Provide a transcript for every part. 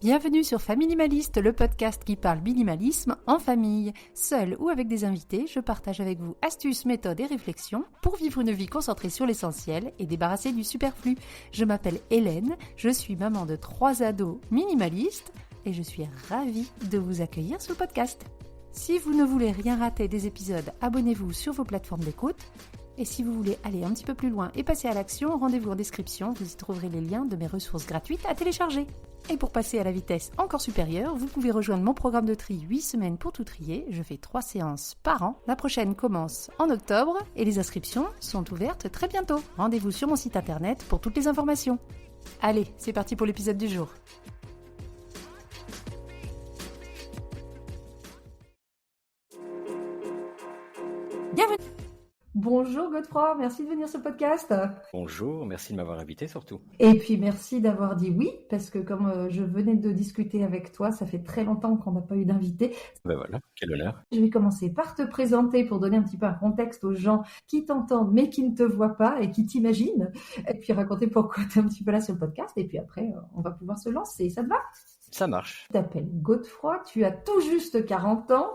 Bienvenue sur Familimaliste, le podcast qui parle minimalisme en famille. Seul ou avec des invités, je partage avec vous astuces, méthodes et réflexions pour vivre une vie concentrée sur l'essentiel et débarrassée du superflu. Je m'appelle Hélène, je suis maman de 3 ados minimalistes et je suis ravie de vous accueillir sur le podcast. Si vous ne voulez rien rater des épisodes, abonnez-vous sur vos plateformes d'écoute. Et si vous voulez aller un petit peu plus loin et passer à l'action, rendez-vous en description, vous y trouverez les liens de mes ressources gratuites à télécharger. Et pour passer à la vitesse encore supérieure, vous pouvez rejoindre mon programme de tri 8 semaines pour tout trier. Je fais 3 séances par an. La prochaine commence en octobre et les inscriptions sont ouvertes très bientôt. Rendez-vous sur mon site internet pour toutes les informations. Allez, c'est parti pour l'épisode du jour. Bienvenue. Bonjour Godefroy, merci de venir sur le podcast. Bonjour, merci de m'avoir invité surtout. Et puis merci d'avoir dit oui, parce que comme je venais de discuter avec toi, ça fait très longtemps qu'on n'a pas eu d'invité. Ben voilà, quel honneur. Je vais commencer par te présenter pour donner un petit peu un contexte aux gens qui t'entendent mais qui ne te voient pas et qui t'imaginent. Et puis raconter pourquoi tu es un petit peu là sur le podcast. Et puis après, on va pouvoir se lancer. Ça te va ? Ça marche. Tu t'appelles Godefroy, tu as tout juste 40 ans.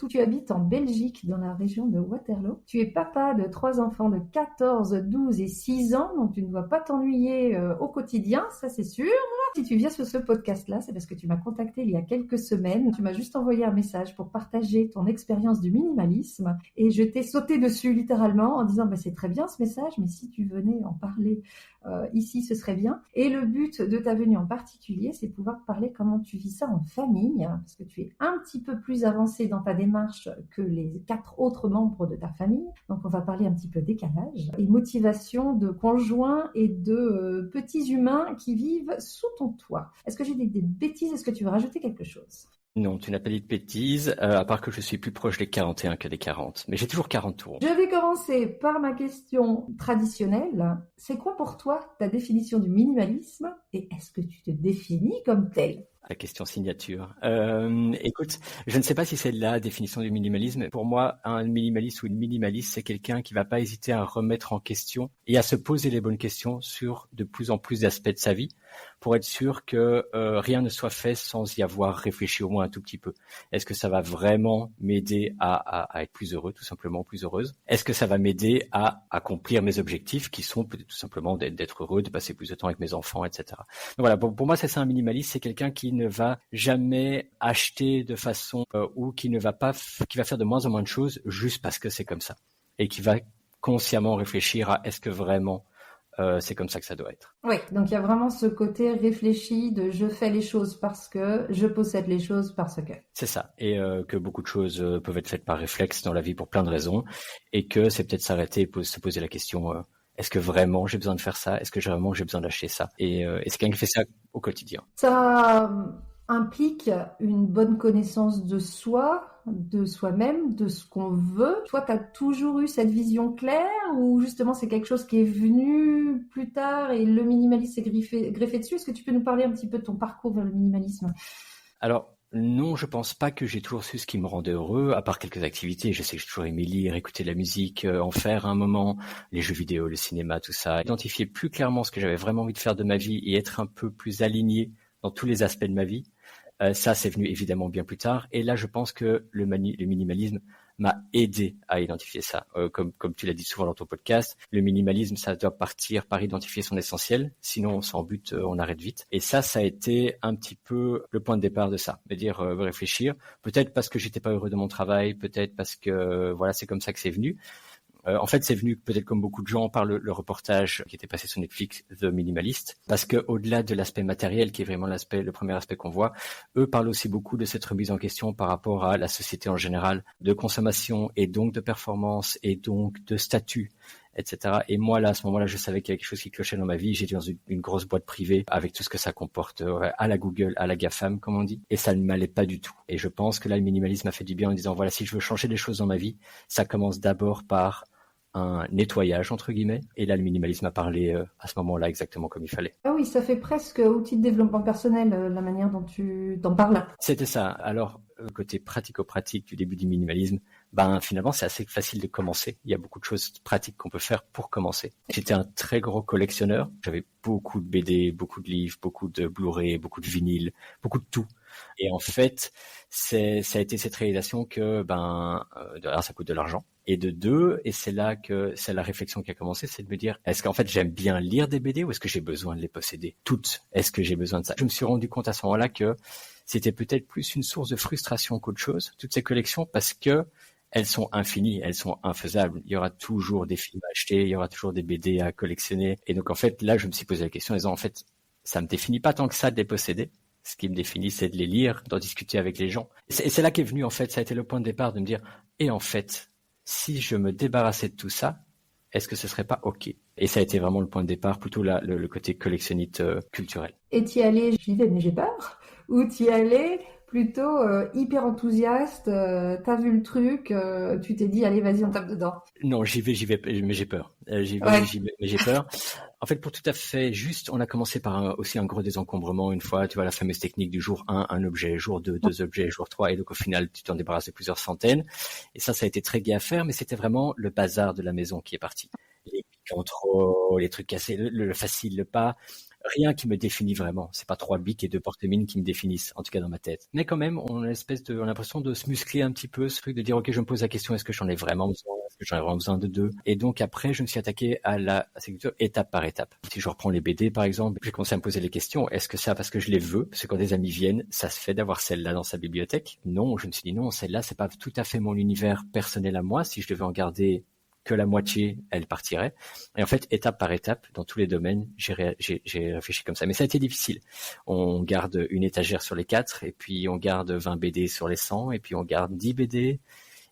Tu habites en Belgique, dans la région de Waterloo. Tu es papa de 3 enfants de 14, 12 et 6 ans, donc tu ne dois pas t'ennuyer au quotidien, ça c'est sûr. Si tu viens sur ce podcast-là, c'est parce que tu m'as contacté il y a quelques semaines. Tu m'as juste envoyé un message pour partager ton expérience du minimalisme et je t'ai sauté dessus littéralement en disant c'est très bien ce message, mais si tu venais en parler ici, ce serait bien. Et le but de ta venue en particulier, c'est de pouvoir parler comment tu vis ça en famille, parce que tu es un petit peu plus avancé dans ta démarche que les 4 autres membres de ta famille. Donc on va parler un petit peu décalage et motivation de conjoints et de petits humains qui vivent sous ton toit. Est-ce que j'ai des bêtises? Est-ce que tu veux rajouter quelque chose? Non, tu n'as pas dit de bêtises, à part que je suis plus proche des 41 que des 40. Mais j'ai toujours 40 tours. Je vais commencer par ma question traditionnelle. C'est quoi pour toi ta définition du minimalisme et est-ce que tu te définis comme tel? La question signature. Écoute, je ne sais pas si c'est la définition du minimalisme. Pour moi, un minimaliste ou une minimaliste, c'est quelqu'un qui va pas hésiter à remettre en question et à se poser les bonnes questions sur de plus en plus d'aspects de sa vie pour être sûr que rien ne soit fait sans y avoir réfléchi au moins un tout petit peu. Est-ce que ça va vraiment m'aider à être plus heureux, tout simplement, plus heureuse? Est-ce que ça va m'aider à accomplir mes objectifs qui sont peut-être tout simplement d'être heureux, de passer plus de temps avec mes enfants, etc. Donc voilà, pour moi, c'est ça un minimaliste, c'est quelqu'un qui ne va jamais acheter de façon ou qui va faire de moins en moins de choses juste parce que c'est comme ça et qui va consciemment réfléchir à est-ce que vraiment c'est comme ça que ça doit être. Oui, donc il y a vraiment ce côté réfléchi de je fais les choses parce que, je possède les choses parce que. C'est ça, et que beaucoup de choses peuvent être faites par réflexe dans la vie pour plein de raisons, et que c'est peut-être s'arrêter et se poser la question est-ce que vraiment j'ai besoin de faire ça? Est-ce que vraiment j'ai besoin d'acheter ça? Et c'est quelqu'un qui fait ça au quotidien. Ça implique une bonne connaissance de soi, de soi-même, de ce qu'on veut. Toi, tu as toujours eu cette vision claire ou justement c'est quelque chose qui est venu plus tard et le minimalisme s'est greffé dessus? Est-ce que tu peux nous parler un petit peu de ton parcours vers le minimalisme? Alors, non, je pense pas que j'ai toujours su ce qui me rendait heureux, à part quelques activités. Je sais que j'ai toujours aimé lire, écouter de la musique, en faire un moment, les jeux vidéo, le cinéma, tout ça. Identifier plus clairement ce que j'avais vraiment envie de faire de ma vie et être un peu plus aligné dans tous les aspects de ma vie. Ça, c'est venu évidemment bien plus tard. Et là, je pense que le minimalisme m'a aidé à identifier ça. Comme tu l'as dit souvent dans ton podcast, le minimalisme, ça doit partir par identifier son essentiel. Sinon, sans but, on arrête vite. Et ça a été un petit peu le point de départ de ça. De dire, réfléchir. Peut-être parce que j'étais pas heureux de mon travail. Peut-être parce que, voilà, c'est comme ça que c'est venu. En fait, c'est venu peut-être comme beaucoup de gens par le reportage qui était passé sur Netflix, The Minimalist, parce que au-delà de l'aspect matériel, qui est vraiment le premier aspect qu'on voit, eux parlent aussi beaucoup de cette remise en question par rapport à la société en général, de consommation et donc de performance et donc de statut, etc. Et moi, là, à ce moment-là, je savais qu'il y avait quelque chose qui clochait dans ma vie. J'étais dans une grosse boîte privée avec tout ce que ça comporte, à la Google, à la GAFAM, comme on dit. Et ça ne m'allait pas du tout. Et je pense que là, le minimalisme m'a fait du bien en disant, voilà, si je veux changer des choses dans ma vie, ça commence d'abord par un nettoyage entre guillemets, et là le minimalisme a parlé à ce moment-là exactement comme il fallait. Ah oui, ça fait presque outil de développement personnel la manière dont tu t'en parles. C'était ça. Alors le côté pratico-pratique du début du minimalisme, finalement, c'est assez facile de commencer. Il y a beaucoup de choses pratiques qu'on peut faire pour commencer. J'étais un très gros collectionneur. J'avais beaucoup de BD, beaucoup de livres, beaucoup de Blu-ray, beaucoup de vinyles, beaucoup de tout. Et en fait, ça a été cette réalisation que, de un, ça coûte de l'argent. Et de deux, et c'est là que c'est la réflexion qui a commencé, c'est de me dire, est-ce qu'en fait j'aime bien lire des BD ou est-ce que j'ai besoin de les posséder toutes? Est-ce que j'ai besoin de ça? Je me suis rendu compte à ce moment-là que c'était peut-être plus une source de frustration qu'autre chose, toutes ces collections, parce que elles sont infinies, elles sont infaisables. Il y aura toujours des films à acheter, il y aura toujours des BD à collectionner. Et donc en fait, là, je me suis posé la question en disant, en fait, ça me définit pas tant que ça de les posséder. Ce qui me définit, c'est de les lire, d'en discuter avec les gens. Et c'est là qu'est venu, en fait, ça a été le point de départ de me dire, et en fait, si je me débarrassais de tout ça, est-ce que ce serait pas OK? Et ça a été vraiment le point de départ, plutôt le côté collectionniste culturel. Et t'y allais, j'y vais, mais j'ai peur, ou t'y allais plutôt hyper enthousiaste, t'as vu le truc, tu t'es dit, allez, vas-y, on tape dedans. Non, j'y vais, mais j'ai peur. J'y vais, Ouais. mais j'ai peur. En fait, pour tout à fait juste, on a commencé par aussi un gros désencombrement une fois, tu vois, la fameuse technique du jour 1, un objet, jour 2, deux objets, jour 3, et donc au final, tu t'en débarrasses de plusieurs centaines. Et ça a été très gai à faire, mais c'était vraiment le bazar de la maison qui est parti. Les pics trop, les trucs cassés, le facile, le pas. Rien qui me définit vraiment. C'est pas 3 bics et 2 porte-mines qui me définissent, en tout cas dans ma tête. Mais quand même, on a l'impression de se muscler un petit peu, ce truc de dire, OK, je me pose la question, est-ce que j'en ai vraiment besoin? Est-ce que j'en ai vraiment besoin de 2? Et donc après, je me suis attaqué à cette culture étape par étape. Si je reprends les BD, par exemple, j'ai commencé à me poser les questions. Est-ce que c'est parce que je les veux? Parce que quand des amis viennent, ça se fait d'avoir celle-là dans sa bibliothèque? Non, je me suis dit non, celle-là, c'est pas tout à fait mon univers personnel à moi. Si je devais en garder que la moitié, elle partirait. Et en fait, étape par étape, dans tous les domaines, j'ai réfléchi comme ça. Mais ça a été difficile. On garde une étagère sur les 4, et puis on garde 20 BD sur les 100, et puis on garde 10 BD,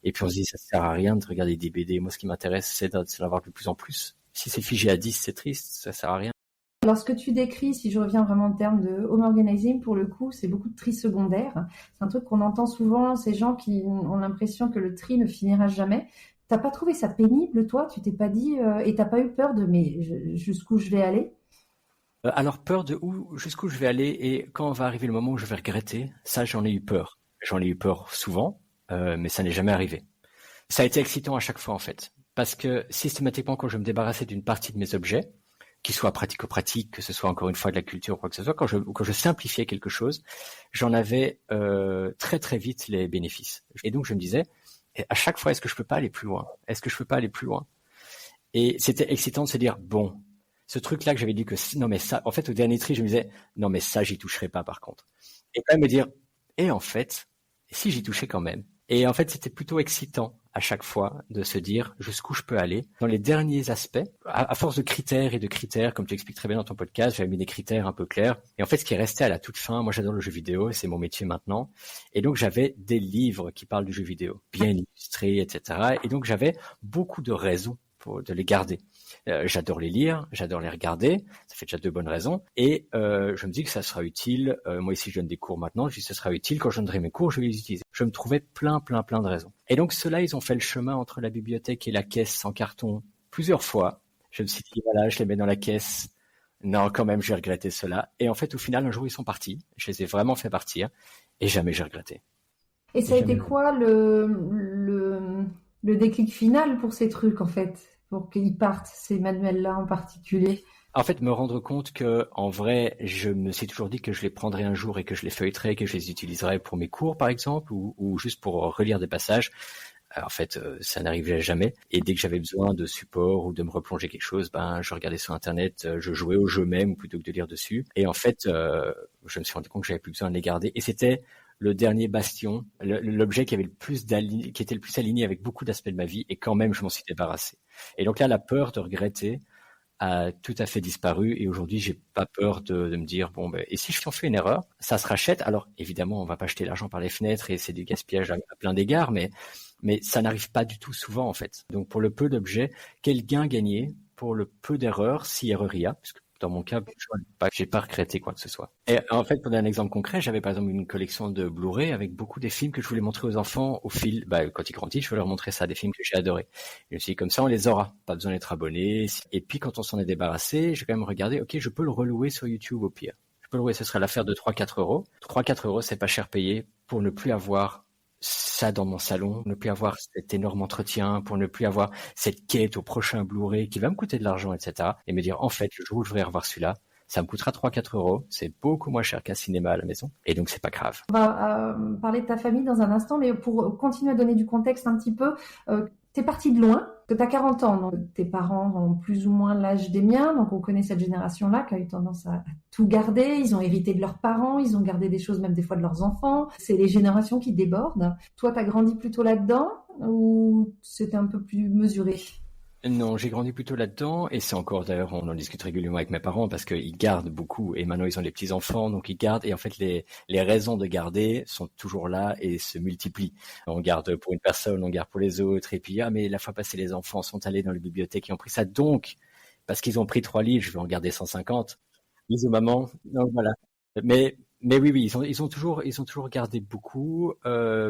et puis on se dit, ça sert à rien de regarder 10 BD. Moi, ce qui m'intéresse, c'est d'en avoir de plus en plus. Si c'est figé à 10, c'est triste, ça sert à rien. Alors, ce que tu décris, si je reviens vraiment en termes de home organizing, pour le coup, c'est beaucoup de tri secondaire. C'est un truc qu'on entend souvent, ces gens qui ont l'impression que le tri ne finira jamais. T'as pas trouvé ça pénible, toi? Tu t'es pas dit, et t'as pas eu peur de, mais jusqu'où je vais aller? Alors, peur de jusqu'où je vais aller, et quand va arriver le moment où je vais regretter, ça, j'en ai eu peur. J'en ai eu peur souvent, mais ça n'est jamais arrivé. Ça a été excitant à chaque fois, en fait. Parce que systématiquement, quand je me débarrassais d'une partie de mes objets, qu'ils soient pratico-pratiques, que ce soit encore une fois de la culture ou quoi que ce soit, quand je simplifiais quelque chose, j'en avais très très vite les bénéfices. Et donc je me disais, à chaque fois, est-ce que je peux pas aller plus loin? Est-ce que je peux pas aller plus loin? Et c'était excitant de se dire, bon, ce truc-là que j'avais dit que non mais ça, en fait au dernier tri, je me disais, non mais ça, j'y toucherai pas par contre. Et quand même me dire, et en fait, si j'y touchais quand même. Et en fait, c'était plutôt excitant à chaque fois de se dire jusqu'où je peux aller dans les derniers aspects. À force de critères, comme tu expliques très bien dans ton podcast, j'avais mis des critères un peu clairs. Et en fait, ce qui est resté à la toute fin, moi j'adore le jeu vidéo, c'est mon métier maintenant. Et donc j'avais des livres qui parlent du jeu vidéo, bien illustrés, etc. Et donc j'avais beaucoup de raisons de les garder. J'adore les lire, j'adore les regarder, ça fait déjà 2 bonnes raisons, et je me dis que ça sera utile, moi ici je donne des cours maintenant, je dis que ça sera utile, quand je donnerai mes cours, je vais les utiliser. Je me trouvais plein de raisons. Et donc ceux-là, ils ont fait le chemin entre la bibliothèque et la caisse en carton plusieurs fois. Je me suis dit, voilà, je les mets dans la caisse, non, quand même, j'ai regretté cela. Et en fait, au final, un jour, ils sont partis, je les ai vraiment fait partir, et jamais j'ai regretté. Et ça a été quoi le déclic final pour ces trucs, en fait, pour qu'ils partent, ces manuels-là en particulier? En fait, me rendre compte que, en vrai, je me suis toujours dit que je les prendrais un jour et que je les feuilleterais, que je les utiliserais pour mes cours, par exemple, ou juste pour relire des passages. En fait, ça n'arrivait jamais. Et dès que j'avais besoin de support ou de me replonger quelque chose, je regardais sur Internet, je jouais au jeu même plutôt que de lire dessus. Et en fait, je me suis rendu compte que j'avais plus besoin de les garder. Et c'était le dernier bastion, l'objet qui était le plus aligné avec beaucoup d'aspects de ma vie, et quand même je m'en suis débarrassé. Et donc là, la peur de regretter a tout à fait disparu, et aujourd'hui j'ai pas peur de me dire et si on fait une erreur, ça se rachète. Alors évidemment, on va pas jeter l'argent par les fenêtres et c'est du gaspillage à plein d'égards, mais ça n'arrive pas du tout souvent en fait. Donc pour le peu d'objets, quel gain gagner pour le peu d'erreurs, si erreur il y a, parce que dans mon cas, j'ai pas regretté quoi que ce soit. Et en fait, pour donner un exemple concret, j'avais par exemple une collection de Blu-ray avec beaucoup des films que je voulais montrer aux enfants au fil. Quand ils grandissent, je veux leur montrer ça, des films que j'ai adorés. Et je me suis dit, comme ça, on les aura. Pas besoin d'être abonné. Et puis, quand on s'en est débarrassé, j'ai quand même regardé, ok, je peux le relouer sur YouTube au pire. Je Blu-ray, ce serait l'affaire de 3-4 euros. 3-4 euros, c'est pas cher payé pour ne plus avoir ça dans mon salon, ne plus avoir cet énorme entretien, pour ne plus avoir cette quête au prochain Blu-ray qui va me coûter de l'argent, etc. Et me dire, en fait, le jour où je vais revoir celui-là, ça me coûtera 3-4 euros. C'est beaucoup moins cher qu'un cinéma à la maison. Et donc, c'est pas grave. On va parler de ta famille dans un instant, mais pour continuer à donner du contexte un petit peu, t'es parti de loin, que t'as 40 ans, donc tes parents ont plus ou moins l'âge des miens, donc on connaît cette génération-là qui a eu tendance à tout garder, ils ont hérité de leurs parents, ils ont gardé des choses même des fois de leurs enfants, c'est les générations qui débordent. Toi, t'as grandi plutôt là-dedans ou c'était un peu plus mesuré? Non, j'ai grandi plutôt là-dedans et c'est encore d'ailleurs on en discute régulièrement avec mes parents parce qu'ils gardent beaucoup et maintenant ils ont les petits-enfants donc ils gardent et en fait les raisons de garder sont toujours là et se multiplient. On garde pour une personne, on garde pour les autres et puis mais la fois passée les enfants sont allés dans les bibliothèques et ont pris ça donc parce qu'ils ont pris 3 livres, je vais en garder 150. Bisous maman. Donc voilà. Mais oui, ils ont toujours gardé beaucoup.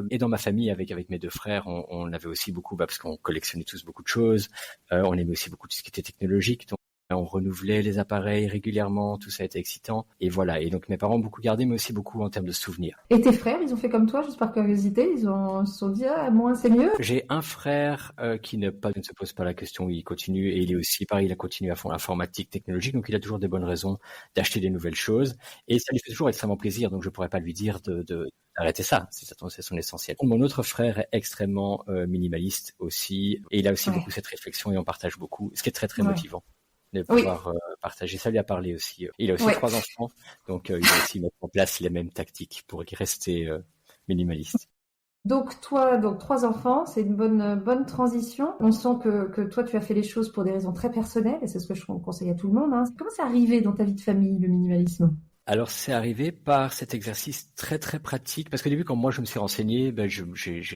Et dans ma famille, avec mes deux frères, on avait aussi beaucoup, parce qu'on collectionnait tous beaucoup de choses. On aimait aussi beaucoup tout ce qui était technologique. Donc, on renouvelait les appareils régulièrement. Tout ça était excitant. Et voilà. Et donc, mes parents ont beaucoup gardé, mais aussi beaucoup en termes de souvenirs. Et tes frères, ils ont fait comme toi, juste par curiosité, ils se sont dit, moins c'est mieux? J'ai un frère qui ne se pose pas la question, il continue et il est aussi pareil, il a continué à fond l'informatique technologique, donc il a toujours des bonnes raisons d'acheter des nouvelles choses et ça lui fait toujours extrêmement plaisir, donc je pourrais pas lui dire d'arrêter ça, c'est son essentiel. Mon autre frère est extrêmement minimaliste aussi et il a aussi beaucoup cette réflexion et on partage beaucoup, ce qui est très très motivant de pouvoir partager. Ça lui a parlé aussi. Il a aussi 3 enfants, donc il va aussi mettre en place les mêmes tactiques pour rester minimaliste. Donc 3 enfants, c'est une bonne transition. On sent que toi tu as fait les choses pour des raisons très personnelles et c'est ce que je conseille à tout le monde. Comment c'est arrivé dans ta vie de famille le minimalisme? Alors c'est arrivé par cet exercice très très pratique parce qu'au début quand moi je me suis renseigné,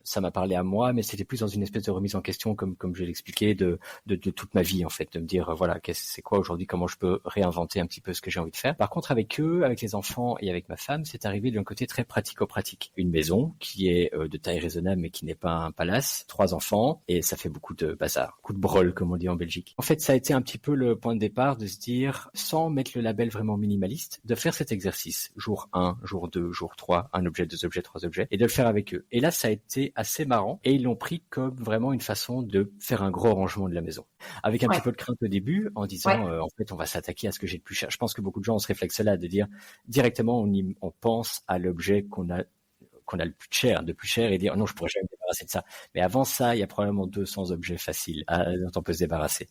ça m'a parlé à moi, mais c'était plus dans une espèce de remise en question comme je l'expliquais de toute ma vie en fait, de me dire voilà c'est quoi aujourd'hui, comment je peux réinventer un petit peu ce que j'ai envie de faire. Par contre avec eux, avec les enfants et avec ma femme, c'est arrivé d'un côté très pratico-pratique. Une maison qui est de taille raisonnable mais qui n'est pas un palace, 3 enfants et ça fait beaucoup de bazar, beaucoup de brol comme on dit en Belgique. En fait ça a été un petit peu le point de départ de se dire sans mettre le label vraiment minimaliste, de faire cet exercice, jour 1, jour 2, jour 3, un objet, 2 objets, 3 objets, et de le faire avec eux. Et là, ça a été assez marrant, et ils l'ont pris comme vraiment une façon de faire un gros rangement de la maison. Avec un petit peu de crainte au début, en disant, en fait, on va s'attaquer à ce que j'ai de plus cher. Je pense que beaucoup de gens ont ce réflexe-là, de dire, directement, on pense à l'objet qu'on a le plus cher et dire non, je pourrais jamais me débarrasser de ça. Mais avant ça, il y a probablement 200 objets faciles dont on peut se débarrasser.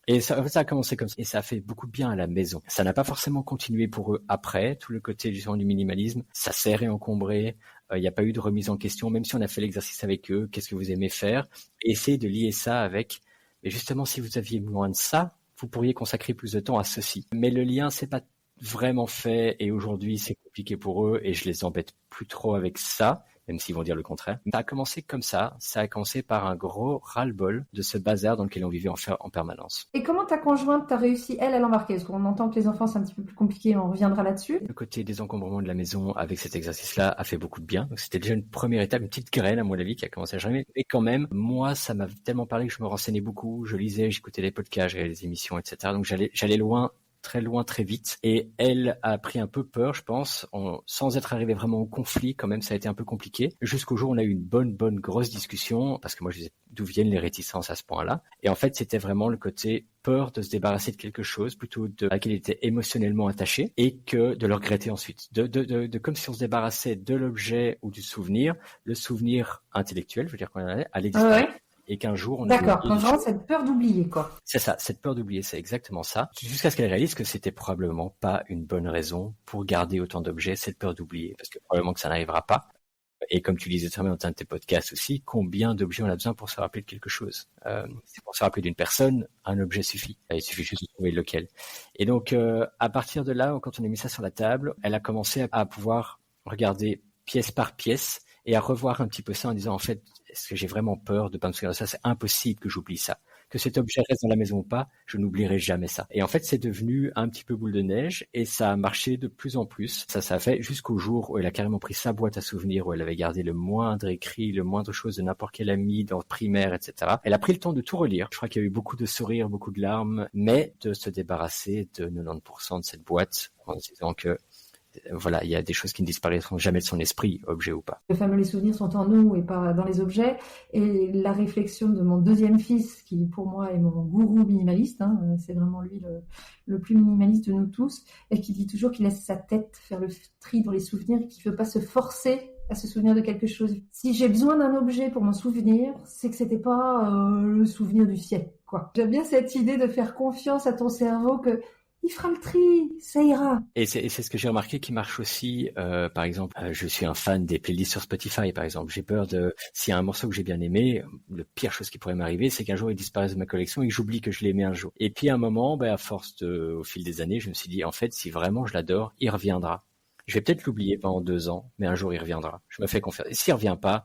Et ça a commencé comme ça. Et ça a fait beaucoup de bien à la maison. Ça n'a pas forcément continué pour eux après. Tout le côté justement du minimalisme, ça s'est réencombré. Il n'y a pas eu de remise en question, même si on a fait l'exercice avec eux. Qu'est-ce que vous aimez faire? Et essayer de lier ça avec, mais justement, si vous aviez moins de ça, vous pourriez consacrer plus de temps à ceci. Mais le lien, c'est pas vraiment fait et aujourd'hui c'est compliqué pour eux et je les embête plus trop avec ça, même s'ils vont dire le contraire. Ça a commencé comme ça a commencé par un gros ras-le-bol de ce bazar dans lequel on vivait en permanence. Et comment ta conjointe t'a réussi, elle, à l'embarquer? Parce qu'on entend que les enfants c'est un petit peu plus compliqué, on reviendra là-dessus. Le côté désencombrement de la maison avec cet exercice-là a fait beaucoup de bien. Donc c'était déjà une première étape, une petite graine à mon avis qui a commencé à germer. Et quand même, moi ça m'a tellement parlé que je me renseignais beaucoup, je lisais, j'écoutais les podcasts, je regardais les émissions, etc. Donc j'allais loin, très vite. Et elle a pris un peu peur, je pense, sans être arrivé vraiment au conflit. Quand même, ça a été un peu compliqué. Jusqu'au jour où on a eu une bonne grosse discussion, parce que moi, je disais d'où viennent les réticences à ce point-là. Et en fait, c'était vraiment le côté peur de se débarrasser de quelque chose, plutôt à laquelle il était émotionnellement attaché, et que de le regretter ensuite. De comme si on se débarrassait de l'objet ou du souvenir, le souvenir intellectuel, je veux dire qu'on allait disparaître. Ouais. Et qu'un jour on D'accord, quand vraiment cette peur d'oublier quoi. C'est ça, cette peur d'oublier, c'est exactement ça. Jusqu'à ce qu'elle réalise que c'était probablement pas une bonne raison pour garder autant d'objets, cette peur d'oublier, parce que probablement que ça n'arrivera pas. Et comme tu disais très bien dans un de tes podcasts aussi, combien d'objets on a besoin pour se rappeler de quelque chose. C'est pour se rappeler d'une personne, un objet suffit. Il suffit juste de trouver lequel. Et donc à partir de là, quand on a mis ça sur la table, elle a commencé à pouvoir regarder pièce par pièce et à revoir un petit peu ça en disant en fait, est-ce que j'ai vraiment peur de pas me souvenir de ça? C'est impossible que j'oublie ça. Que cet objet reste dans la maison ou pas, je n'oublierai jamais ça. Et en fait, c'est devenu un petit peu boule de neige et ça a marché de plus en plus. Ça a fait jusqu'au jour où elle a carrément pris sa boîte à souvenirs, où elle avait gardé le moindre écrit, le moindre chose de n'importe quel ami dans le primaire, etc. Elle a pris le temps de tout relire. Je crois qu'il y a eu beaucoup de sourires, beaucoup de larmes, mais de se débarrasser de 90% de cette boîte en disant que Voilà, il y a des choses qui ne disparaîtront jamais de son esprit, objet ou pas. Le fameux les souvenirs sont en nous et pas dans les objets. Et la réflexion de mon deuxième fils, qui pour moi est mon gourou minimaliste, c'est vraiment lui le plus minimaliste de nous tous, et qui dit toujours qu'il laisse sa tête faire le tri dans les souvenirs et qu'il ne veut pas se forcer à se souvenir de quelque chose. Si j'ai besoin d'un objet pour m'en souvenir, c'est que c'était pas le souvenir du siècle, quoi. J'aime bien cette idée de faire confiance à ton cerveau que il fera le tri, ça ira. Et c'est ce que j'ai remarqué qui marche aussi. Par exemple, je suis un fan des playlists sur Spotify, par exemple. J'ai peur s'il y a un morceau que j'ai bien aimé, le pire chose qui pourrait m'arriver, c'est qu'un jour il disparaisse de ma collection et que j'oublie que je l'ai aimé un jour. Et puis à un moment, à force au fil des années, je me suis dit, en fait, si vraiment je l'adore, il reviendra. Je vais peut-être l'oublier pendant 2 ans, mais un jour il reviendra. Je me fais confiance. Et s'il revient pas,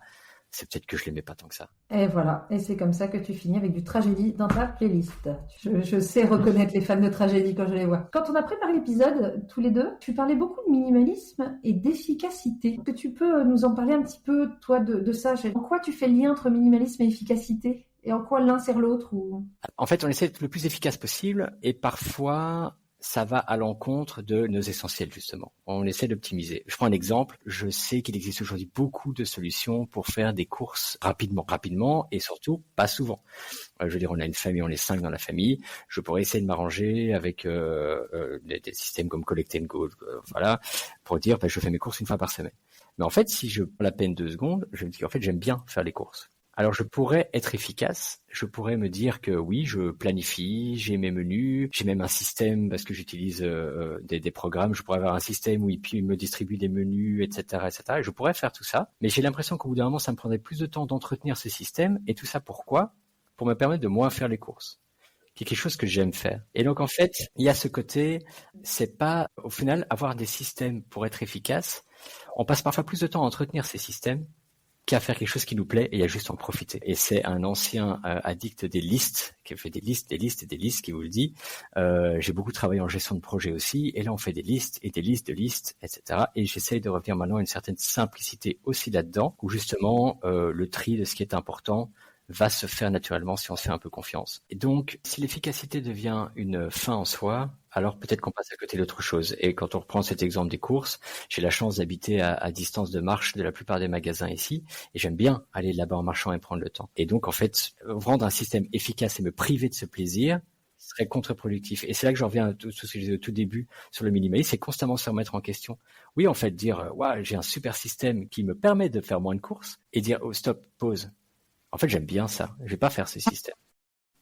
c'est peut-être que je l'aimais pas tant que ça. Et voilà, et c'est comme ça que tu finis avec du tragédie dans ta playlist. Je sais reconnaître les fans de tragédie quand je les vois. Quand on a préparé l'épisode, tous les deux, tu parlais beaucoup de minimalisme et d'efficacité. Est-ce que tu peux nous en parler un petit peu, toi, de ça? En quoi tu fais le lien entre minimalisme et efficacité? Et en quoi l'un sert l'autre En fait, on essaie d'être le plus efficace possible et parfois ça va à l'encontre de nos essentiels, justement. On essaie d'optimiser. Je prends un exemple. Je sais qu'il existe aujourd'hui beaucoup de solutions pour faire des courses rapidement et surtout pas souvent. Je veux dire, on a une famille, on est 5 dans la famille. Je pourrais essayer de m'arranger avec des systèmes comme Collect and Go, voilà, pour dire je fais mes courses une fois par semaine. Mais en fait, si je prends la peine 2 secondes, je me dis en fait j'aime bien faire les courses. Alors je pourrais être efficace, je pourrais me dire que oui, je planifie, j'ai mes menus, j'ai même un système parce que j'utilise des programmes, je pourrais avoir un système où il me distribue des menus, etc., etc. Et je pourrais faire tout ça, mais j'ai l'impression qu'au bout d'un moment, ça me prendrait plus de temps d'entretenir ce système. Et tout ça pourquoi? Pour me permettre de moins faire les courses, qui est quelque chose que j'aime faire. Et donc en fait, il y a ce côté, c'est pas au final avoir des systèmes pour être efficace. On passe parfois plus de temps à entretenir ces systèmes qu'à faire quelque chose qui nous plaît et à juste en profiter. Et c'est un ancien addict des listes, qui fait des listes qui vous le dit. J'ai beaucoup travaillé en gestion de projet aussi, et là on fait des listes et des listes de listes, etc. Et j'essaye de revenir maintenant à une certaine simplicité aussi là-dedans, où justement le tri de ce qui est important va se faire naturellement si on se fait un peu confiance. Et donc, si l'efficacité devient une fin en soi, alors peut-être qu'on passe à côté d'autre chose. Et quand on reprend cet exemple des courses, j'ai la chance d'habiter à distance de marche de la plupart des magasins ici, et j'aime bien aller là-bas en marchant et prendre le temps. Et donc, en fait, rendre un système efficace et me priver de ce plaisir serait contre-productif. Et c'est là que j'en reviens à tout ce que je disais au tout début sur le minimalisme, c'est constamment se remettre en question. Oui, en fait, dire, j'ai un super système qui me permet de faire moins de courses, et dire, oh, stop, pause. En fait, j'aime bien ça. Je vais pas faire ce système.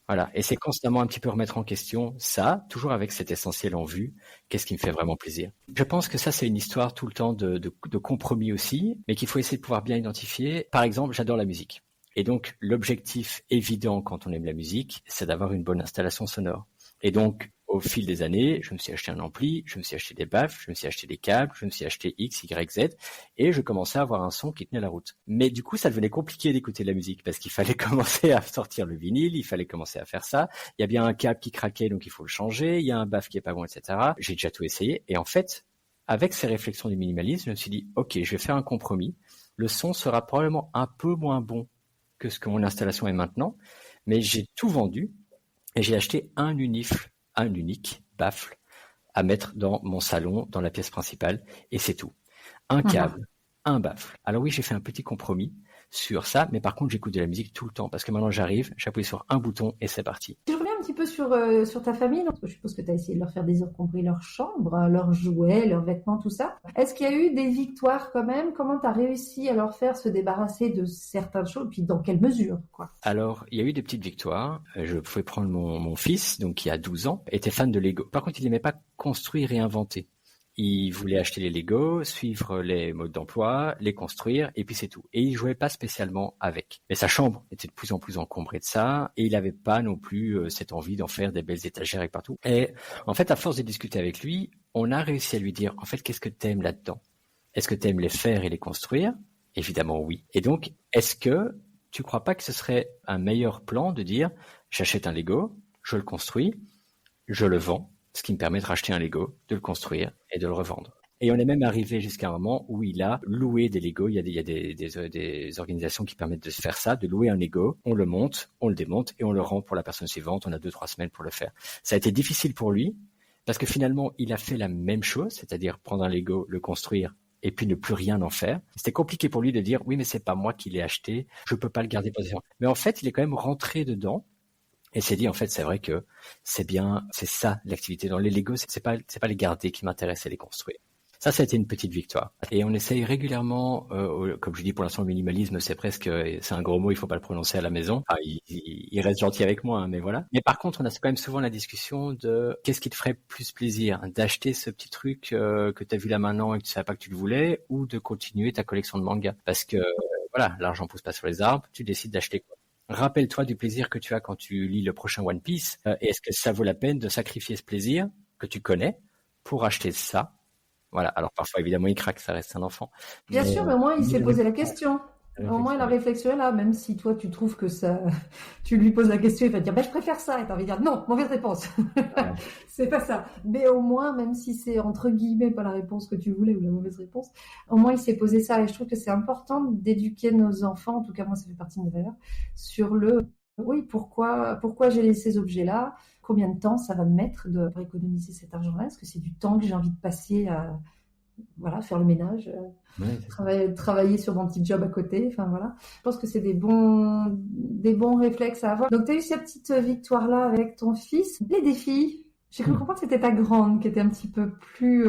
Voilà. Et c'est constamment un petit peu remettre en question ça, toujours avec cet essentiel en vue. Qu'est-ce qui me fait vraiment plaisir? Je pense que ça, c'est une histoire tout le temps de compromis aussi, mais qu'il faut essayer de pouvoir bien identifier. Par exemple, j'adore la musique. Et donc, l'objectif évident quand on aime la musique, c'est d'avoir une bonne installation sonore. Et donc, au fil des années, je me suis acheté un ampli, je me suis acheté des baffles, je me suis acheté des câbles, je me suis acheté X, Y, Z, et je commençais à avoir un son qui tenait la route. Mais du coup, ça devenait compliqué d'écouter de la musique, parce qu'il fallait commencer à sortir le vinyle, il fallait commencer à faire ça. Il y a bien un câble qui craquait, donc il faut le changer, il y a un baffle qui est pas bon, etc. J'ai déjà tout essayé, et en fait, avec ces réflexions du minimalisme, je me suis dit, ok, je vais faire un compromis. Le son sera probablement un peu moins bon que ce que mon installation est maintenant, mais j'ai tout vendu, et j'ai acheté un unique baffle à mettre dans mon salon, dans la pièce principale, et c'est tout. Un câble, un baffle. Alors oui, j'ai fait un petit compromis sur ça, mais par contre, j'écoute de la musique tout le temps, parce que maintenant j'arrive, j'appuie sur un bouton et c'est parti. Je reviens un petit peu sur ta famille. Donc, je suppose que tu as essayé de leur faire des heures, compris leur chambre, leurs jouets, leurs vêtements, tout ça. Est-ce qu'il y a eu des victoires quand même? Comment tu as réussi à leur faire se débarrasser de certaines choses? Puis dans quelle mesure, quoi? Alors, il y a eu des petites victoires. Je pouvais prendre mon fils, donc qui a 12 ans, était fan de Lego. Par contre, il n'aimait pas construire et inventer. Il voulait acheter les Lego, suivre les modes d'emploi, les construire, et puis c'est tout. Et il jouait pas spécialement avec. Mais sa chambre était de plus en plus encombrée de ça, et il avait pas non plus cette envie d'en faire des belles étagères et partout. Et en fait, à force de discuter avec lui, on a réussi à lui dire, en fait, qu'est-ce que t'aimes là-dedans? Est-ce que t'aimes les faire et les construire? Évidemment, oui. Et donc, est-ce que tu crois pas que ce serait un meilleur plan de dire, j'achète un Lego, je le construis, je le vends, ce qui me permet de racheter un Lego, de le construire et de le revendre. Et on est même arrivé jusqu'à un moment où il a loué des Lego. Il y a des organisations qui permettent de faire ça, de louer un Lego. On le monte, on le démonte et on le rend pour la personne suivante. On a 2-3 semaines pour le faire. Ça a été difficile pour lui Parce que finalement, il a fait la même chose, c'est-à-dire prendre un Lego, le construire, et puis ne plus rien en faire. C'était compliqué pour lui de dire, oui, mais c'est pas moi qui l'ai acheté, je peux pas le garder possession. Mais en fait, il est quand même rentré dedans et s'est dit, en fait, c'est vrai que c'est bien, c'est ça l'activité. Dans les Legos, c'est pas les garder qui m'intéressent, c'est les construire. Ça a été une petite victoire. Et on essaye régulièrement, comme je dis, pour l'instant, le minimalisme, c'est un gros mot, il faut pas le prononcer à la maison. Enfin, il reste gentil avec moi, hein, mais voilà. Mais par contre, on a quand même souvent la discussion de qu'est-ce qui te ferait plus plaisir, d'acheter ce petit truc que tu as vu là maintenant et que tu savais pas que tu le voulais, ou de continuer ta collection de mangas. Parce que voilà, l'argent pousse pas sur les arbres, tu décides d'acheter quoi. Rappelle-toi du plaisir que tu as quand tu lis le prochain One Piece. Et est-ce que ça vaut la peine de sacrifier ce plaisir que tu connais pour acheter ça? Voilà. Alors parfois, évidemment, il craque, ça reste un enfant. Bien sûr, mais au moins, il s'est posé la question. Au moins, la réflexion. réflexion est là, même si toi, tu trouves que ça, tu lui poses la question, il va te dire, je préfère ça, et t'as envie de dire, non, mauvaise réponse. Ouais. C'est pas ça. Mais au moins, même si c'est entre guillemets pas la réponse que tu voulais ou la mauvaise réponse, au moins, il s'est posé ça. Et je trouve que c'est important d'éduquer nos enfants, en tout cas, moi, ça fait partie de mes valeurs, sur oui, pourquoi j'ai ces objets-là? Combien de temps ça va me mettre pour économiser cet argent-là? Est-ce que c'est du temps que j'ai envie de passer à, voilà, faire le ménage, travailler sur mon petit job à côté, enfin voilà. Je pense que c'est des bons réflexes à avoir. Donc tu as eu cette petite victoire-là avec ton fils. Les défis, j'ai cru comprendre que c'était ta grande qui était un petit peu plus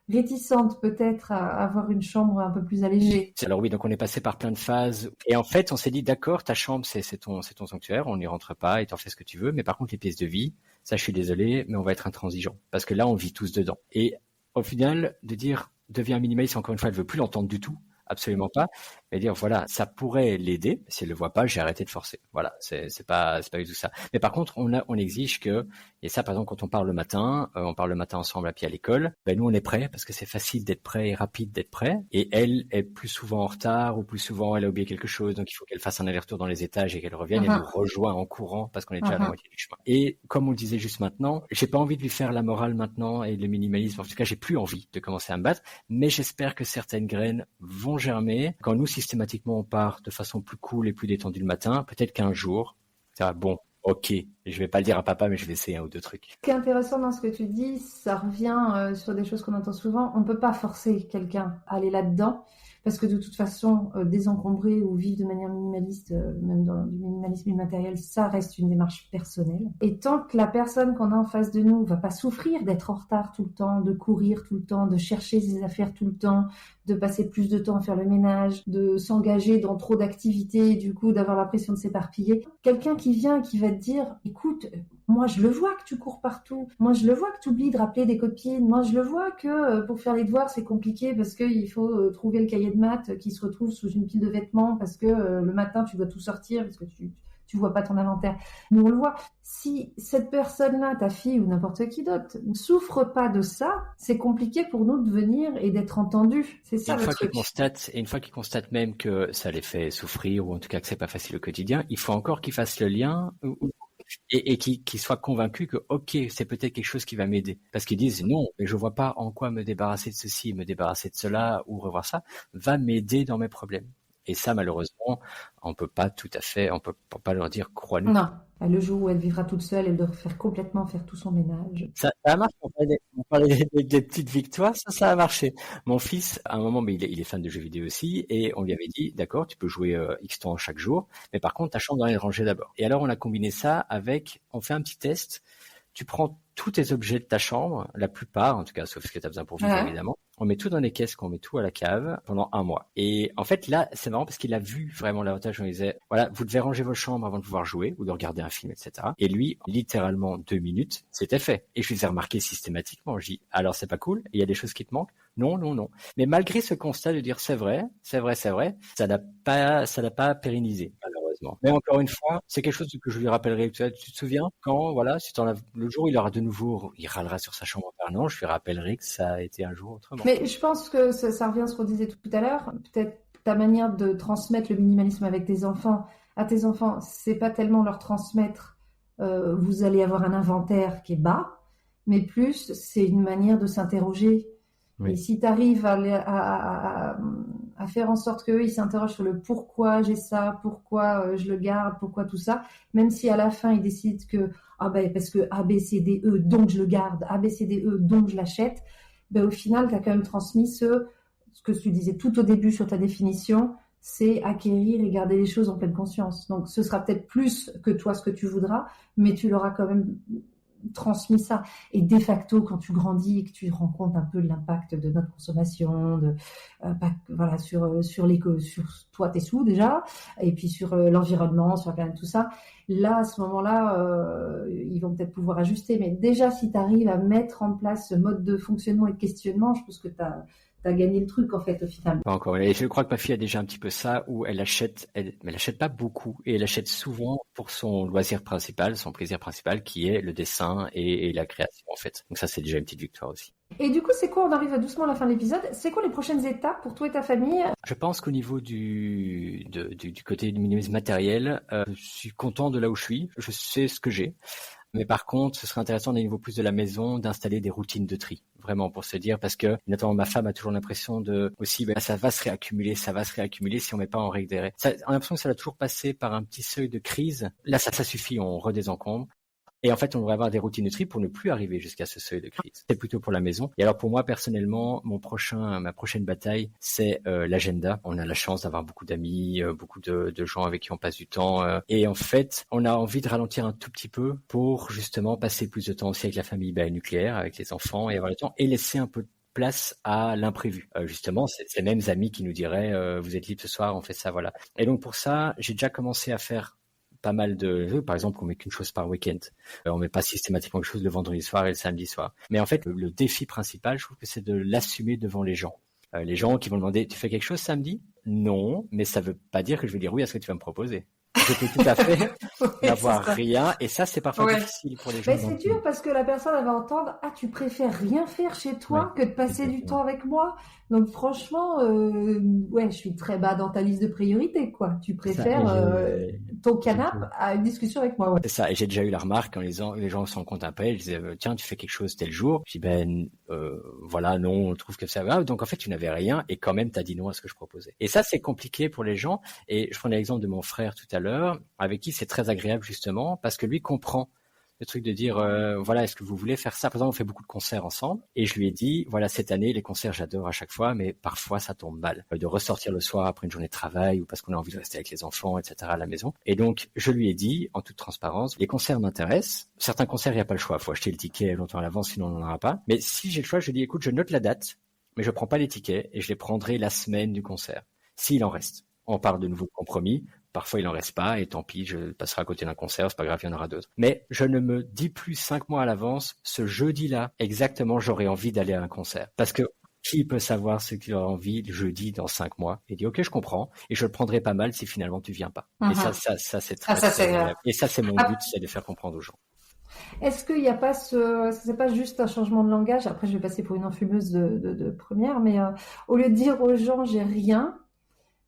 réticente peut-être à avoir une chambre un peu plus allégée. Alors oui, donc on est passé par plein de phases. Et en fait, on s'est dit, d'accord, ta chambre, c'est ton sanctuaire, on n'y rentre pas et t'en fais ce que tu veux. Mais par contre, les pièces de vie, ça, je suis désolé, mais on va être intransigeant. Parce que là, on vit tous dedans. Et au final, de dire, deviens minimaliste, encore une fois, elle veut plus l'entendre du tout. Absolument pas. Et dire, voilà, ça pourrait l'aider. Si elle le voit pas, j'ai arrêté de forcer. Voilà. C'est pas du tout ça. Mais par contre, on exige que, et ça, par exemple, quand on part le matin ensemble à pied à l'école, ben, nous, on est prêts parce que c'est facile d'être prêt et rapide d'être prêt. Et elle est plus souvent en retard ou plus souvent elle a oublié quelque chose. Donc, il faut qu'elle fasse un aller-retour dans les étages et qu'elle revienne. Elle nous rejoint en courant parce qu'on est déjà à la moitié du chemin. Et comme on le disait juste maintenant, j'ai pas envie de lui faire la morale maintenant et le minimalisme. En tout cas, j'ai plus envie de commencer à me battre, mais j'espère que certaines graines vont germer. Quand nous, systématiquement, on part de façon plus cool et plus détendue le matin, peut-être qu'un jour, ça va, bon, ok, je vais pas le dire à papa, mais je vais essayer un ou deux trucs. Ce qui est intéressant dans ce que tu dis, ça revient sur des choses qu'on entend souvent. On ne peut pas forcer quelqu'un à aller là-dedans, parce que de toute façon, désencombrer ou vivre de manière minimaliste, même dans du minimalisme immatériel, ça reste une démarche personnelle. Et tant que la personne qu'on a en face de nous va pas souffrir d'être en retard tout le temps, de courir tout le temps, de chercher ses affaires tout le temps, de passer plus de temps à faire le ménage, de s'engager dans trop d'activités, du coup d'avoir l'impression de s'éparpiller. Quelqu'un qui vient et qui va te dire, écoute, moi je le vois que tu cours partout, moi je le vois que tu oublies de rappeler des copines, moi je le vois que pour faire les devoirs c'est compliqué parce qu'il faut trouver le cahier de maths qui se retrouve sous une pile de vêtements parce que le matin tu dois tout sortir parce que tu vois pas ton inventaire. Nous on le voit. Si cette personne-là, ta fille ou n'importe qui d'autre, ne souffre pas de ça, c'est compliqué pour nous de venir et d'être entendus. C'est ça le truc. Une fois qu'ils constatent même que ça les fait souffrir ou en tout cas que c'est pas facile au quotidien, il faut encore qu'ils fassent le lien et qu'ils soient convaincus que ok, c'est peut-être quelque chose qui va m'aider. Parce qu'ils disent non, mais je vois pas en quoi me débarrasser de ceci, me débarrasser de cela ou revoir ça va m'aider dans mes problèmes. Et ça, malheureusement, on peut pas leur dire crois-nous. Non. Le jour où elle vivra toute seule, elle devra complètement faire tout son ménage. Ça a marché. On parlait des petites victoires, ça a marché. Mon fils, à un moment, mais il est fan de jeux vidéo aussi, et on lui avait dit, d'accord, tu peux jouer X temps chaque jour, mais par contre, ta chambre doit être rangée d'abord. Et alors, on a combiné ça avec, on fait un petit test. Tu prends tous tes objets de ta chambre, la plupart, en tout cas, sauf ce que tu as besoin pour vivre, évidemment. On met tout dans les caisses, on met tout à la cave pendant 1 mois. Et en fait, là, c'est marrant parce qu'il a vu vraiment l'avantage. On disait, voilà, vous devez ranger vos chambres avant de pouvoir jouer ou de regarder un film, etc. Et lui, littéralement 2 minutes, c'était fait. Et je lui faisais remarquer systématiquement. Je dis, alors c'est pas cool? Il y a des choses qui te manquent? Non. Mais malgré ce constat de dire c'est vrai, ça n'a pas pérennisé, malheureusement. Mais encore une fois, c'est quelque chose que je lui rappellerai. Tu te souviens quand, voilà, si le jour où il aura de nouveau, il râlera sur sa chambre en parlant, je lui rappellerai que ça a été un jour autrement. Mais je pense que ça revient à ce qu'on disait tout à l'heure. Peut-être ta manière de transmettre le minimalisme avec tes enfants, c'est pas tellement leur transmettre vous allez avoir un inventaire qui est bas, mais plus c'est une manière de s'interroger. Oui. Et si tu arrives à faire en sorte qu'eux, ils s'interrogent sur le pourquoi j'ai ça, pourquoi je le garde, pourquoi tout ça, même si à la fin ils décident que ah ben parce que A, B, C, D, E, donc je le garde, A, B, C, D, E, donc je l'achète, ben au final, tu as quand même transmis ce que tu disais tout au début sur ta définition, c'est acquérir et garder les choses en pleine conscience. Donc ce sera peut-être plus que toi ce que tu voudras, mais tu l'auras quand même transmis ça. Et de facto, quand tu grandis et que tu rends compte un peu de l'impact de notre consommation, voilà, sur toi, tes sous déjà, et puis sur l'environnement, sur la planète, tout ça, là, à ce moment-là, ils vont peut-être pouvoir ajuster. Mais déjà, si tu arrives à mettre en place ce mode de fonctionnement et de questionnement, je pense que tu as gagné le truc, en fait, au final. Pas encore. Et je crois que ma fille a déjà un petit peu ça, où elle achète, mais elle achète pas beaucoup, et elle achète souvent pour son loisir principal, son plaisir principal, qui est le dessin et la création, en fait. Donc ça, c'est déjà une petite victoire aussi. Et du coup, c'est quoi, on arrive doucement à la fin de l'épisode, c'est quoi les prochaines étapes pour toi et ta famille? Je pense qu'au niveau du côté du minimalisme matériel, je suis content de là où je suis, je sais ce que j'ai. Mais par contre, ce serait intéressant au niveau plus de la maison d'installer des routines de tri, vraiment pour se dire, parce que notamment ma femme a toujours l'impression de aussi, ça va se réaccumuler si on met pas en règle des règles. On a l'impression que ça va toujours passer par un petit seuil de crise. Là, ça suffit, on redésencombre. Et en fait, on devrait avoir des routines de tri pour ne plus arriver jusqu'à ce seuil de crise. C'est plutôt pour la maison. Et alors pour moi, personnellement, ma prochaine bataille, c'est l'agenda. On a la chance d'avoir beaucoup d'amis, beaucoup de gens avec qui on passe du temps. Et en fait, on a envie de ralentir un tout petit peu pour justement passer plus de temps aussi avec la famille nucléaire, avec les enfants, et avoir le temps, et laisser un peu de place à l'imprévu. Justement, c'est ces mêmes amis qui nous diraient vous êtes libre ce soir, on fait ça, voilà. Et donc pour ça, j'ai déjà commencé à faire pas mal de jeux. Par exemple, on met qu'une chose par week-end. On met pas systématiquement quelque chose le vendredi soir et le samedi soir. Mais en fait, le défi principal, je trouve que c'est de l'assumer devant les gens. Les gens qui vont demander, tu fais quelque chose samedi? Non, mais ça veut pas dire que je vais dire oui à ce que tu vas me proposer. Je peux tout à fait n'avoir rien, et ça, c'est parfois difficile pour les gens. Mais c'est dur parce que la personne, elle va entendre, ah, tu préfères rien faire chez toi que de passer du temps avec moi. Donc franchement, je suis très bas dans ta liste de priorités, quoi. Tu préfères ton canapé à une discussion avec moi. Ouais. C'est ça, et j'ai déjà eu la remarque quand les gens s'en comptent un peu, ils disaient, tiens, tu fais quelque chose tel jour. Je dis, voilà, non, on trouve que ça va. Donc en fait, tu n'avais rien, et quand même, t'as dit non à ce que je proposais. Et ça, c'est compliqué pour les gens. Et je prenais l'exemple de mon frère tout à l'heure, avec qui c'est très agréable justement, parce que lui comprend le truc de dire, voilà, est-ce que vous voulez faire ça? Par exemple, on fait beaucoup de concerts ensemble, et je lui ai dit, voilà, cette année, les concerts, j'adore à chaque fois, mais parfois, ça tombe mal. De ressortir le soir après une journée de travail, ou parce qu'on a envie de rester avec les enfants, etc., à la maison. Et donc, je lui ai dit, en toute transparence, les concerts m'intéressent. Certains concerts, il n'y a pas le choix. Faut acheter le ticket longtemps à l'avance, sinon on n'en aura pas. Mais si j'ai le choix, je lui dis, écoute, je note la date, mais je prends pas les tickets, et je les prendrai la semaine du concert. S'il en reste. On parle de nouveau de compromis. Parfois, il en reste pas, et tant pis, je passerai à côté d'un concert, c'est pas grave, il y en aura d'autres. Mais je ne me dis plus 5 mois à l'avance, ce jeudi-là, exactement, j'aurais envie d'aller à un concert. Parce que qui peut savoir ce qu'il aura envie le jeudi dans 5 mois? Et dit, ok, je comprends, et je le prendrai pas mal si finalement tu viens pas. Et ça, c'est très, et ça, c'est mon but, c'est de faire comprendre aux gens. Est-ce qu'il n'y a pas c'est pas juste un changement de langage? Après, je vais passer pour une enfumeuse de première, mais au lieu de dire aux gens, j'ai rien,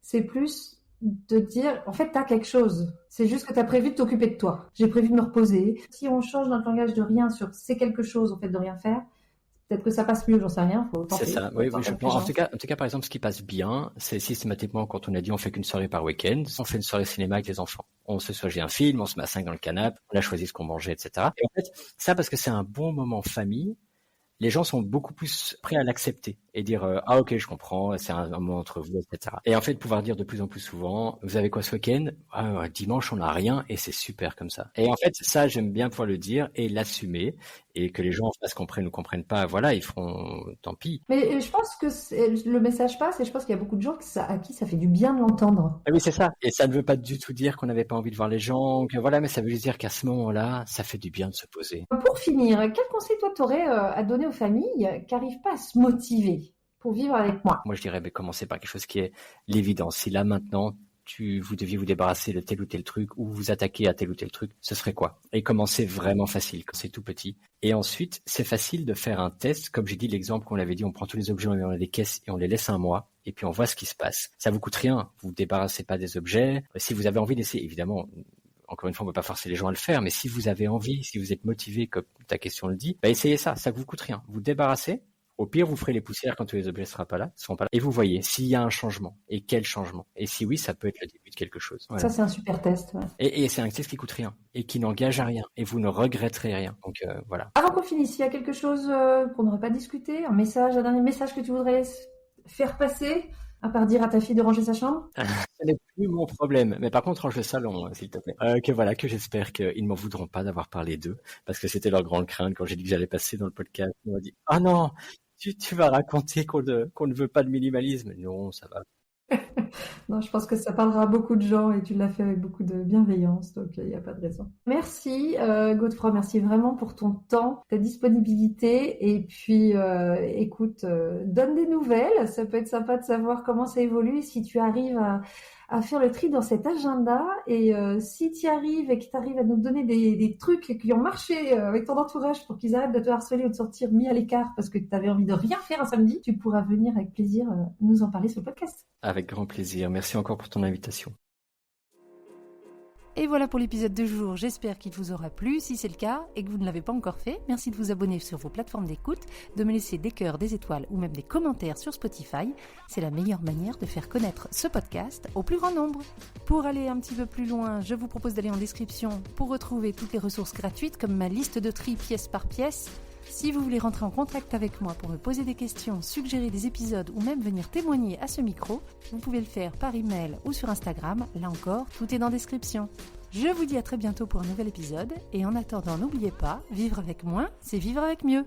c'est plus de dire, en fait, t'as quelque chose. C'est juste que t'as prévu de t'occuper de toi. J'ai prévu de me reposer. Si on change notre langage de rien sur c'est quelque chose, en fait, de rien faire, peut-être que ça passe mieux, j'en sais rien. C'est ça, oui, je pense. En tout cas, par exemple, ce qui passe bien, c'est systématiquement quand on a dit on fait qu'une soirée par week-end, on fait une soirée cinéma avec les enfants. On se choisit un film, on se met à 5 dans le canapé, on a choisi ce qu'on mangeait, etc. Et en fait, ça, parce que c'est un bon moment famille, les gens sont beaucoup plus prêts à l'accepter et dire ah ok, je comprends, c'est un moment entre vous, etc. Et en fait, pouvoir dire de plus en plus souvent, vous avez quoi ce week-end? Dimanche, on n'a rien, et c'est super comme ça. Et en fait, ça, j'aime bien pouvoir le dire et l'assumer, et que les gens en face comprennent ou comprennent pas, voilà, ils feront tant pis. Mais je pense que le message passe, et je pense qu'il y a beaucoup de gens à qui ça fait du bien de l'entendre. Ah oui, c'est ça. Et ça ne veut pas du tout dire qu'on n'avait pas envie de voir les gens, que voilà, mais ça veut juste dire qu'à ce moment-là, ça fait du bien de se poser. Pour finir, quel conseil toi t'aurais à donner aux familles qui n'arrivent pas à se motiver pour vivre avec moi? Moi, je dirais, commencer par quelque chose qui est l'évidence. Si là, maintenant, vous deviez vous débarrasser de tel ou tel truc, ou vous attaquer à tel ou tel truc, ce serait quoi? Et commencer vraiment facile, quand c'est tout petit. Et ensuite, c'est facile de faire un test. Comme j'ai dit, l'exemple qu'on l'avait dit, on prend tous les objets, on les met dans des caisses et on les laisse un mois, et puis on voit ce qui se passe. Ça vous coûte rien. Vous vous débarrassez pas des objets. Si vous avez envie d'essayer, évidemment, encore une fois, on ne peut pas forcer les gens à le faire, mais si vous avez envie, si vous êtes motivé, comme ta question le dit, essayez ça. Ça vous coûte rien. Vous débarrassez. Au pire, vous ferez les poussières quand tous les objets seront pas là, et vous voyez s'il y a un changement et quel changement. Et si oui, ça peut être le début de quelque chose. Voilà. Ça, c'est un super test. Ouais. Et c'est un test qui coûte rien et qui n'engage à rien et vous ne regretterez rien. Donc voilà. Avant qu'on finisse, il y a quelque chose qu'on n'aurait pas discuté, un dernier message que tu voudrais faire passer, à part dire à ta fille de ranger sa chambre? Ce n'est plus mon problème. Mais par contre, range le salon, s'il te plaît. Que j'espère qu'ils ne m'en voudront pas d'avoir parlé d'eux, parce que c'était leur grande crainte quand j'ai dit que j'allais passer dans le podcast. Ils m'ont dit, ah non, tu vas raconter qu'on ne veut pas de minimalisme. Non, ça va. Non, je pense que ça parlera à beaucoup de gens et tu l'as fait avec beaucoup de bienveillance, donc il n'y a pas de raison. Merci Godefroy, merci vraiment pour ton temps, ta disponibilité et puis écoute, donne des nouvelles, ça peut être sympa de savoir comment ça évolue, si tu arrives à faire le tri dans cet agenda et si tu y arrives et que tu arrives à nous donner des trucs qui ont marché avec ton entourage pour qu'ils arrêtent de te harceler ou de sortir mis à l'écart parce que tu avais envie de rien faire un samedi, tu pourras venir avec plaisir nous en parler sur le podcast. Avec grand plaisir. Merci encore pour ton invitation. Et voilà pour l'épisode de jour, j'espère qu'il vous aura plu. Si c'est le cas et que vous ne l'avez pas encore fait, merci de vous abonner sur vos plateformes d'écoute, de me laisser des cœurs, des étoiles ou même des commentaires sur Spotify. C'est la meilleure manière de faire connaître ce podcast au plus grand nombre. Pour aller un petit peu plus loin, je vous propose d'aller en description pour retrouver toutes les ressources gratuites comme ma liste de tri pièce par pièce. Si vous voulez rentrer en contact avec moi pour me poser des questions, suggérer des épisodes ou même venir témoigner à ce micro, vous pouvez le faire par email ou sur Instagram. Là encore, tout est dans la description. Je vous dis à très bientôt pour un nouvel épisode et en attendant, n'oubliez pas, vivre avec moins, c'est vivre avec mieux.